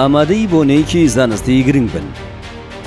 ئامادەی بۆ نەیەکی زانستی گرنگ بن.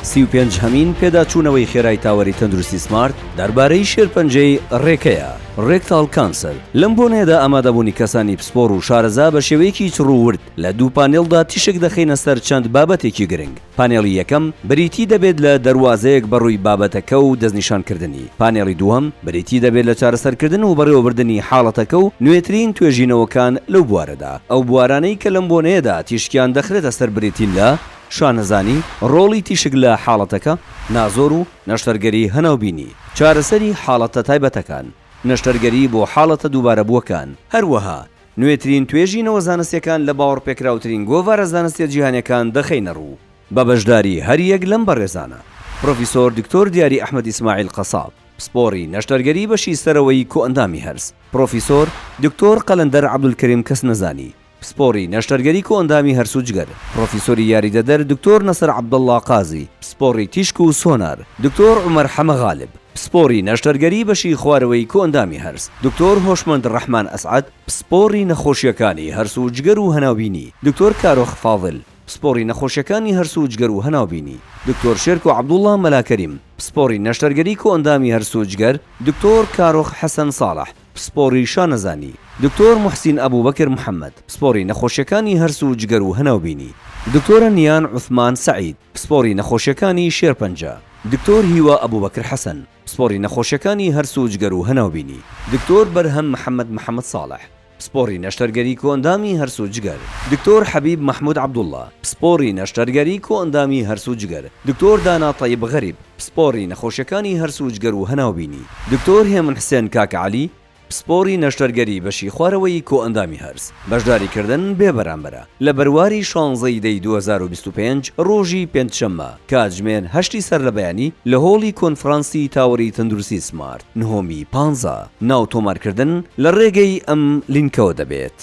35 هەمین پێداچوونەوەی خێرای تاوەری تەندروستی سمارت دەربارەی شێرپەنجەی ڕێکەیە، ڕێکتاڵ کانسەر. لەم بۆنێدا ئامادەبوونی کەسانی پسپۆر و شارەزا بە شێوەیەکی چڕوورد لە دوو پانێڵدا تیشک دەخینە سەر چەند بابەتێکی گرنگ. پانێڵی یەکەم بریتی دەبێت لە دەواازەیەک بەڕووی بابەتەکە و دەستنیشانکردنی. پانێڵی دووەم بریتی دەبێت لە چارەسەرکردن و بەڕێوەبردننی حاڵەتەکە و نوێترین توێژینەوەکان لەو بوارەدا. ئەو بوارانەی کە لەم بۆنەیەدا تیشکیان دەخرێتە سەر بریتی لە شانەزانی، ڕۆڵی تیشک لە حاڵەتەکە، نازۆر و نەشتەرگەری هەناوبینی، چارەسەری حاڵەتە تایبەتەکان، نەشتەرگەری بۆ حاڵەتە دووبارەبووەکان، هەروەها نوێترین توێژینەوە زانستیەکان لە باوەڕپێکراوترین گۆڤارە زانستیە جیهانیەکان دەخەینە ڕوو بە بەشداری هەریەک لەم بەڕێزانە. پرۆفیسۆر دکتۆر دیاری ئەحمەد ئیسماعیل قەساب، پسپۆڕی نەشتەرگەری بەشی سەرەوەی کۆئەندامی هەرس. پرۆفیسۆر دکتۆر قەلەندەر عەبدولکەریم کەسنەزانی، پسپۆڕی نەشتەرگەری کۆئەندامی هەرس و جگەر. پرۆفیسۆری یاریدەدەر دکتۆر نەسەر عەبدەڵڵا قازی، پسپۆڕی تیشک و سۆنار. دکتۆر عومەر حەمە غالب، پسپۆڕی نەشتەرگەری بەشی خوارەوەی کۆئەندامی هەرس. دکتۆر هۆشمەند ڕەحمان ئەسعەد، پسپۆڕی نەخۆشیەکانی هەرس و جگەر و هەناوبینی. دکتۆر کارۆخ فاضل، پسپۆڕی نەخۆشیەکانی هەرس و جگەر و هەناوبینی. دکتۆر شێرکۆ عەبدوڵڵا مەلاکەریم، پسپۆڕی نەشتەرگەری کۆئەندامی هەرس و جگەر. دکتۆر کارۆخ حەسەن ساڵح، پسپۆڕی شانەزانی. دکتۆر موحسین ئەبوبەکر محەممەد، پسپۆڕی نەخۆشیەکانی هەرس و جگەر و هەناوبینی. دکتۆرە نیان عوثمان سەعید، پسپۆڕی نەخۆشیەکانی شێرپەنجە. دکتۆر هیوا ئەبوبەکر حەسەن، پسپۆڕی نەخۆشیەکانی هەرس و جگەر و هەناوبینی. دکتۆر بەرهەم محەممەد ساڵح، پسپۆڕی نەشتەرگەری کۆئەندامی هەرس و جگەر. دکتۆر حەبیب محمود عەبدوڵڵا، پسپۆڕی نەشتەرگەری کۆئەندامی هەرس و جگەر. دکتۆر دانا طەیب غەریب، پسپۆڕی نەخۆشیەکانی هەرس و جگەر و هەناوبینی. دکتۆر هێمن حسێن کاکعەلی، پسپۆڕی نەشتەرگەری بەشی خوارەوەی کۆئەندامی هەرس. بەشداریکردن بێ بەرامبەرە لە بەرواری 16 دەی 2025 ڕۆژی پێنجشەممە، کاتژمێر 8 سەر لە بەیانی لە هۆڵی کۆنفرانسی تاوەری تەندروستی سمارت نهۆمی 15 ناو تۆمارکردن لە ڕێگەی ئەم لینکەوە دەبێت.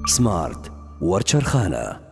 سمارت وەرچەرخانە.